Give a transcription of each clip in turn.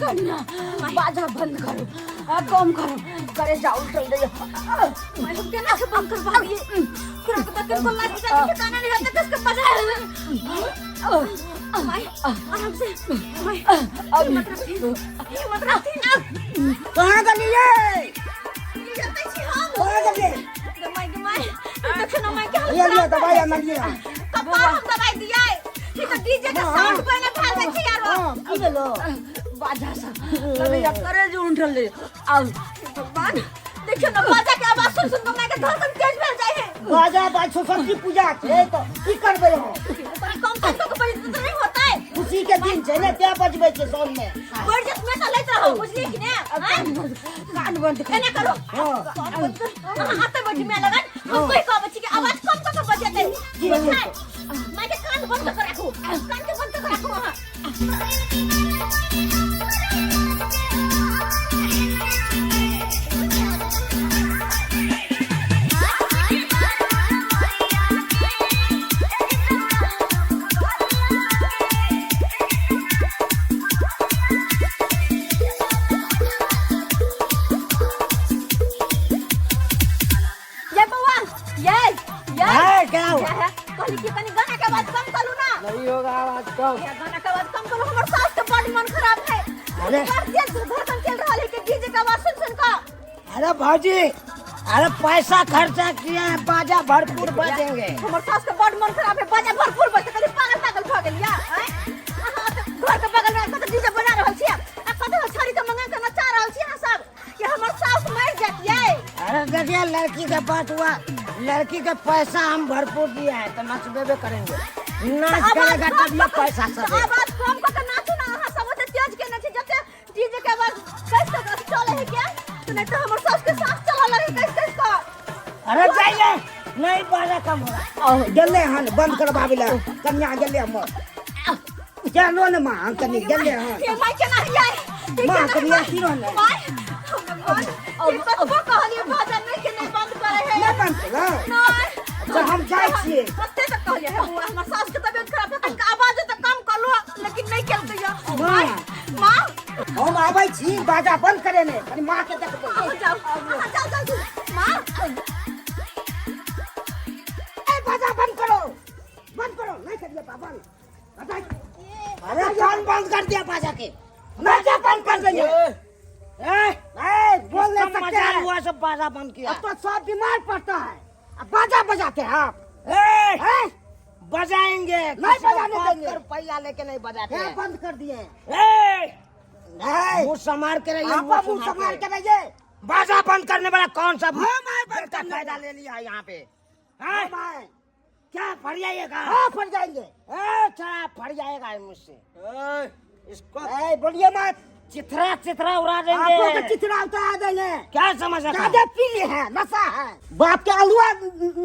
कन्या बाजा बंद करो, कम करो, करे जाओ चल रही है। मैं लोग क्या से बंद करवा दिए, फिर आपको तक को लाइट का ठिकाना नहीं रहता किसका बजा है। भाई आराम से भाई मत रखी कहां गली है जाते छी हम कहां गली गमाई देखो ना मैं क्या ये लिया दवाई हमर लिया कपाल हम दवाई दिया है ये तो डीजे का साउंड पहले फैल गई छी यार हां की भेलो बाजा सा अरे यार करे जो उठल ले आओ भगवान देखियो ना बाजा के आवाज सुन सुन मैं के धड़कन तेज भेल जाए है बाजा बाजो सरस्वती पूजा है तो की करबे हो पर कम कर तो बड़ी तो नहीं होता है खुशी के दिन छे ने त्या बजबे छे सोन में बड़ जस में लेत रहो बुझली कि ने कान बंद केने करो हां हाथ बड़ी में लगन हम कोई का बच्ची के आवाज कम तो बजाते मैं के कान बंद कर रखो कान के बंद कर रखो हां नहीं होगा आवाज कम गाना का आवाज कम करो हमर सास के बड़ी मन खराब है अरे धड़कन चल रहा है कि डीजे का आवाज सुन का अरे भौजी अरे पैसा खर्चा किए हैं बाजा भरपूर बजेंगे हमर सास के बड़ी मन खराब है बाजा भरपूर बजे कभी पागल पागल भ गेल या हैं घर के बगल में कत डीजे बजा रहल छी आ कत छड़ी के मंगा के नचा रहल छी हां सब कि हमर सास मर जातिए अरे देखिए लड़की के बात हुआ लड़की के पैसा हम भरपूर दिया है तो नचबे करेंगे नाच करेगा तब ये पैसा सब आवाज कम करके नाचू ना हां सब से तेज के नाची जते डीजे के आवाज कैसे चले है क्या तो नहीं तो हमर सास के साथ चला लगे कैसे का अरे जाइए नहीं बाजा कम हो रहा गेले हन बंद करबाबे कन्या गेले हम चलो न मां कनी गेले हन ये मां केना जाए मां कन्या की रहने मां ये कतबो कहलिए बाजा नहीं के नहीं बंद करे है नहीं बंद करो नहीं तो हम जाए छिए कते तक कहलिए है हुआ हमर सास के तबीयत खराब है तक आवाज तो कम कर लो लेकिन नहीं केल दैया मां हम आबै छी बाजा बंद करे ने कनी मां के देख जाओ जाओ मां ए बाजा बंद करो नहीं करिए पापा बताइए अरे जान बंद कर दिया बाजा के बाजा बंद कर देंगे बोल नहीं सकते हैं हुआ सब बाजा बंद किया अब तो सब बीमार पड़ता है अब बाजा बजाते हैं आप बजाएंगे नहीं बजाने देंगे रुपया लेके नहीं बजाते हैं बंद कर दिए मुंह संभाल के रहिए मुंह संभाल के रहिए बाजा बंद करने वाला कौन सा फायदा ले लिया यहाँ पे क्या फट जाइएगा हाँ फट जाएंगे अच्छा फट जाएगा मुझसे इसको बोलिए मत चिथरा उड़ा देंगे आपको तो चिथरा उतार देंगे क्या समझ रहा है पीले हैं नशा है बाप के अलुआ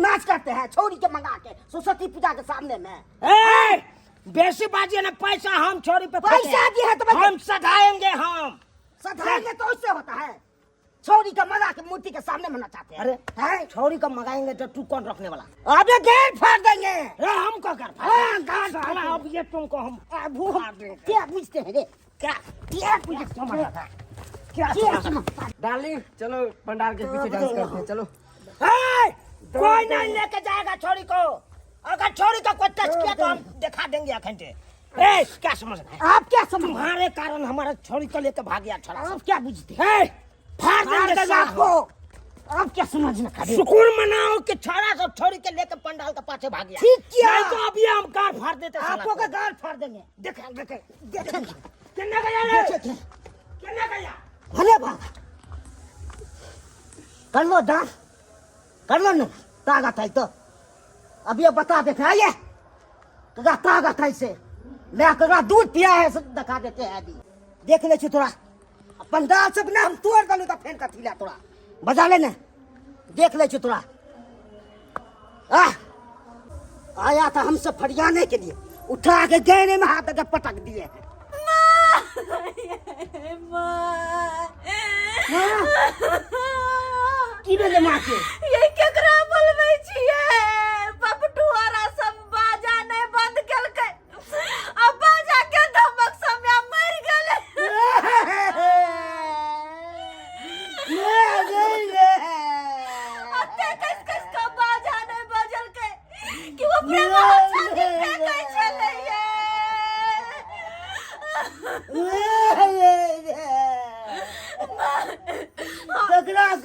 नाच करते हैं छोरी के मंगा के सरस्वती पूजा के सामने में बेसी बाजी ना पैसा हम छोरी पे पैसा दिए हैं तो हम सधाएंगे तो उससे होता है छोरी का मगा के मूर्ति के सामने में नचाते हैं अरे छोरी का मंगाएंगे तो तू कौन रखने वाला अबे गेट फाड़ देंगे हम क्या कर अब ये तुमको हम क्या पूछते हैं क्या समझ आता है क्या डार्लिंग चलो पंडाल के पीछे डांस करते हैं चलो कोई नहीं लेके जाएगा छोरी को अगर छोरी का कोई टच किया तो हम दिखा देंगे अखंडे क्या समझ रहे हैं आप क्या समझ तुम्हारे कारण हमारा छोरी को लेकर भाग गया छोरा आप क्या बुझते हैं फाड़ देंगे आपको आप क्या समझना सुकून मनाओ कि छोरा सब छोरी के लेकर पंडाल के पाछे भाग गया ठीक किया नहीं तो अभी हम गाड़ फाड़ देते आपको का गाड़ फाड़ देंगे देखें कितना गया भले भाग कर लो दास कर लो ना ताकत है तो अब ये बता देते हैं ये ताकत है इसे मैं करा दूध पिया है सब दिखा देते हैं अभी देख ले थोड़ा पंडाल सब ना हम तोड़ डालू तो फेन का थीला थोड़ा बजा लेना देख ले थोड़ा आया था हमसे फरियाने के लिए उठा के गहने में हाथ लगा पटक दिए हैं की बोले मां के ये केकरा बोलबै छियै पपटुआरा सब बाजा नहीं बंद केलकै अब बाजा के धमक समय मर गेलै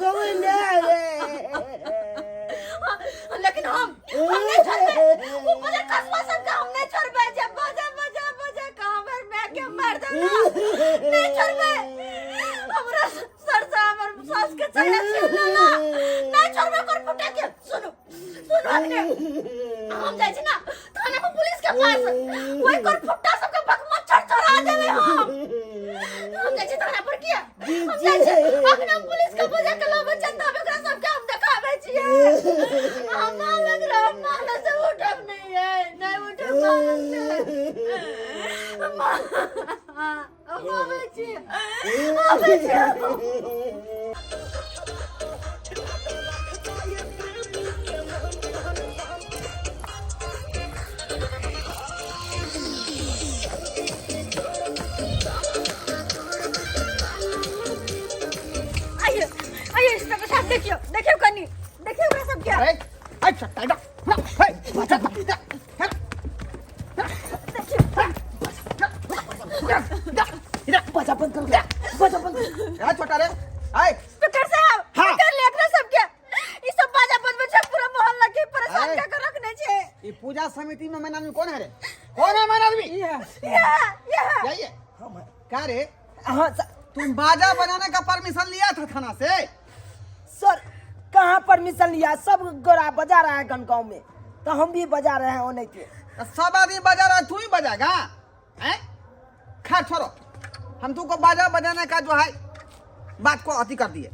कोई नहीं लेकिन हम नहीं छोड़बे। वो मुझे कसम से हम नहीं छोड़बे। जब बजे काम है मैं के मार देना नहीं छोड़बे। हमरा सर से हमर सास के चढ़े छिलला नहीं छोड़बे। कर फुटा के सुनो अपने हम जाय छी ना थाना में पुलिस के पास कोई कर फुटा सबके बकमा चढ़ा देबे। हम जाय छी थाना पर किया हम जाय छी अपना पुलिस के बजा के लोग चंदा ओकरा सबके हम देखाबे छियै। हम ना लग रहा माला से उठब नहीं है नहीं उठब आवे छी। आइए इसका साथ देखियो देखियो कनी देखियो ओकरा सब क्या अरे अच्छा टाइट हे बचा बचा बचा बंद कर बचा बंद क्या छोटा रे आए पिकर साहब हाँ। कर ले एकरा सब क्या ई सब बाजा बजबे छै पूरा मोहल्ला के परेशान क्या कर रखने छै। ये पूजा समिति में मैन आदमी कौन है रे? कौन है मैन आदमी? ये ये क्या रे? हाँ तुम बाजा बनाने का परमिशन लिया था थाना से? सर कहाँ परमिशन लिया? सब गोरा बजा रहा है गनगांव में तो हम भी बजा रहे हैं होने के। सब आदमी बजा रहा है तू ही बजाएगा? हैं? खैर छोड़ो हम तुमको बाजा बजाने का जो है बात को अति कर दिए,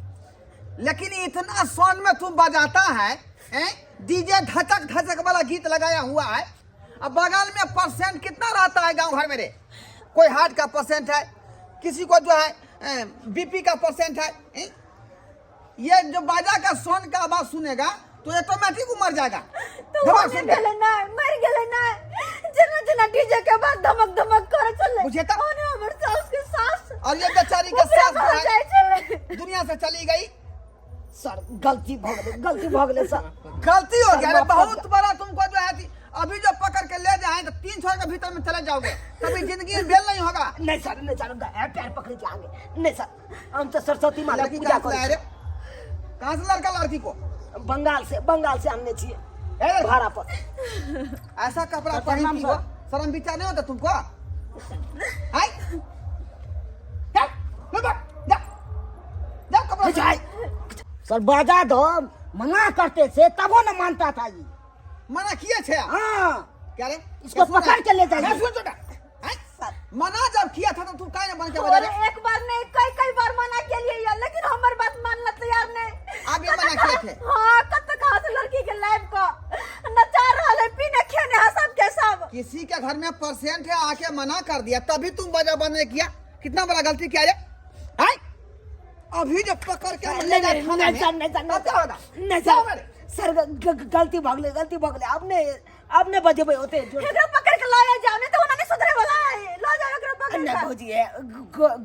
लेकिन इतना साउंड में तुम बजाता है डीजे धचक धचक वाला गीत लगाया हुआ है। अब बगल में परसेंट कितना रहता है गांव घर में रे? कोई हार्ट का परसेंट है, किसी को जो है बीपी का परसेंट है। ये जो बाजा का साउंड का आवाज सुनेगा तो ऑटोमेटिक मर जाएगा। तो मर गेले ना जना जना डीजे के बाद धमक धमक करे चले मुझे तो ओने हमर सास के सास और ये बेचारी के सास जो है चले दुनिया से चली गई। सर गलती भ गेले सर। गलती हो गया रे, बहुत बड़ा तुमको जो है अभी जो पकड़ के ले जाए तो 3 साल के भीतर में चले जाओगे, कभी जिंदगी में बेल नहीं होगा। नहीं सर पैर पकड़ के आगे नहीं सर। हम तो सरस्वती माता की लड़की पूजा कहाँ से लाए रे? कहाँ से लड़का लड़की को? बंगाल से हमने चाहिए ए, भाड़ा पर। ऐसा कपड़ा पहनती हो शर्म विचार नहीं होता तुमको? हाय जा कपड़ा जाए सर बाजा दो मना करते थे तबो न मानता था ये। मना किए थे? हाँ क्या रे? इसको पकड़ के ले जाइए। सुन छोटा मना जब किया था तो तू काहे बन के बजा और एक बार नहीं कई बार मना के लिए यार, लेकिन हमार बात मानना तैयार नहीं। आगे मना किए थे? हां कत कहां से लड़की के लाइफ को नचा रहा है पीने खेने है सब के सब। किसी के घर में परसेंट है आके मना कर दिया तभी तुम बाजा बंद नहीं किया? कितना बड़ा गलती किया है? अभी जब पकड़ के ले जा थाने में नहीं सर गलती भागले आपने बजेबे होते जो एकरा पकड़ के लाया जाओ नहीं तो उन्होंने सुधरे वाला है। ला जाओ एकरा पकड़ नहीं के। भौजी है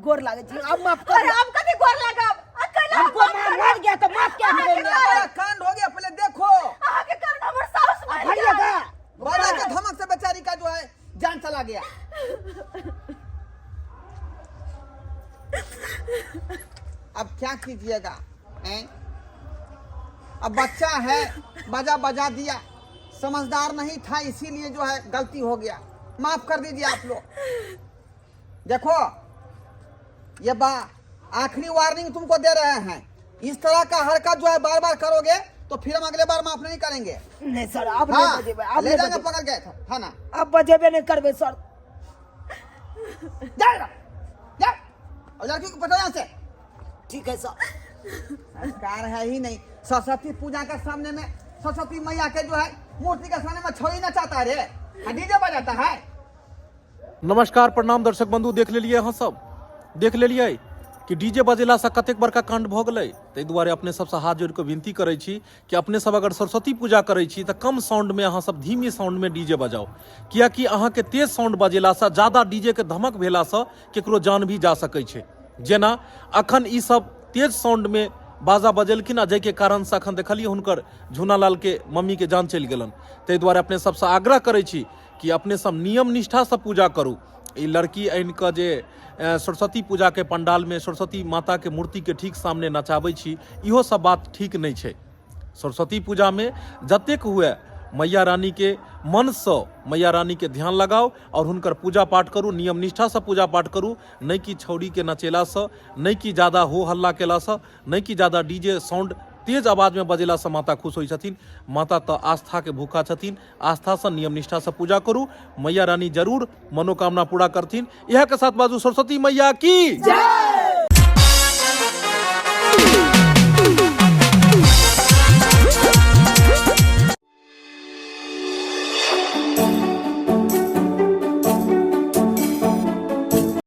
गोर लागे जी अब माफ अरे कर। आप कभी गोर लगा अकेला हमको मार गया तो माफ क्या करेंगे? बड़ा कांड हो गया, पहले देखो आगे करना हमर सास मार भैया बाजा के धमक से बेचारी का जो है जान चला गया। अब क्या कीजिएगा? अब बच्चा है बाजा बजा दिया, समझदार नहीं था इसीलिए जो है गलती हो गया, माफ कर दीजिए आप लोग। देखो ये आखिरी वार्निंग तुमको दे रहे हैं, इस तरह का हरकत जो है बार बार करोगे तो फिर हम अगले बार माफ नहीं करेंगे। नहीं सर आप हाँ, नहीं बजेबे आप ले नहीं जाएंगे बजेबे पकड़ गए था थाना। आप बजेबे नहीं करबे सर। जा और लड़की को पता यहाँ से। ठीक है सर। संस्कार है ही नहीं। सरस्वती पूजा के सामने में सरस्वती मैया के जो है मूर्ति के सामने में छोड़ी ना चाहता है रे, डीजे बजाता है। नमस्कार प्रणाम दर्शक बंधु, देख लेलिए अहाँ सब देख लेलिए कि डीजे बजेला से कतेक बड़का कांड भ गेलै। ताहि दुआरे अपने सबसे हाथ जोड़ के विनती करै छी कि अपने सब अगर सरस्वती पूजा करै छी तऽ कम साउंड में अहाँ सब धीमी साउंड में डीजे बजाओ, कियाकि अहाँ के तेज साउंड बजेला से ज्यादा डीजे के धमक भेला से केकरो जान भी जा सकै छै। जेना अखन ई सब तेज साउंड में बाजा बजेलखिन आ जाहिके कारण से अखन देखलिए हुनकर झूनालाल के मम्मी के जान चलि गेलन। ताहि दुआरे अपने सबसे आग्रह करै छी कि अपने सब नियम निष्ठा से पूजा करू ई लड़की आनि कऽ जे सरस्वती पूजा के पंडाल में सरस्वती माता के मूर्ति के ठीक सामने नचाबै छी, इहो सब बात ठीक नहीं छै। सरस्वती पूजा में जतेक हुए मैया रानी के मन से मैया रानी के ध्यान लगाओ और हुनकर पूजा पाठ करू, नियम निष्ठा से पूजा पाठ करू, नहीं कि छौड़ी के नचेला से, नहीं कि ज्यादा हो हल्ला केला से, नहीं कि ज्यादा डीजे साउंड तेज आवाज में बजेला से माता खुश होई छथिन। माता तो आस्था के भूखा छथिन, आस्था से नियम निष्ठा से पूजा करू, मैया रानी जरूर मनोकामना पूरा करथिन। यह के साथ बाजू सरस्वती मैया की जय।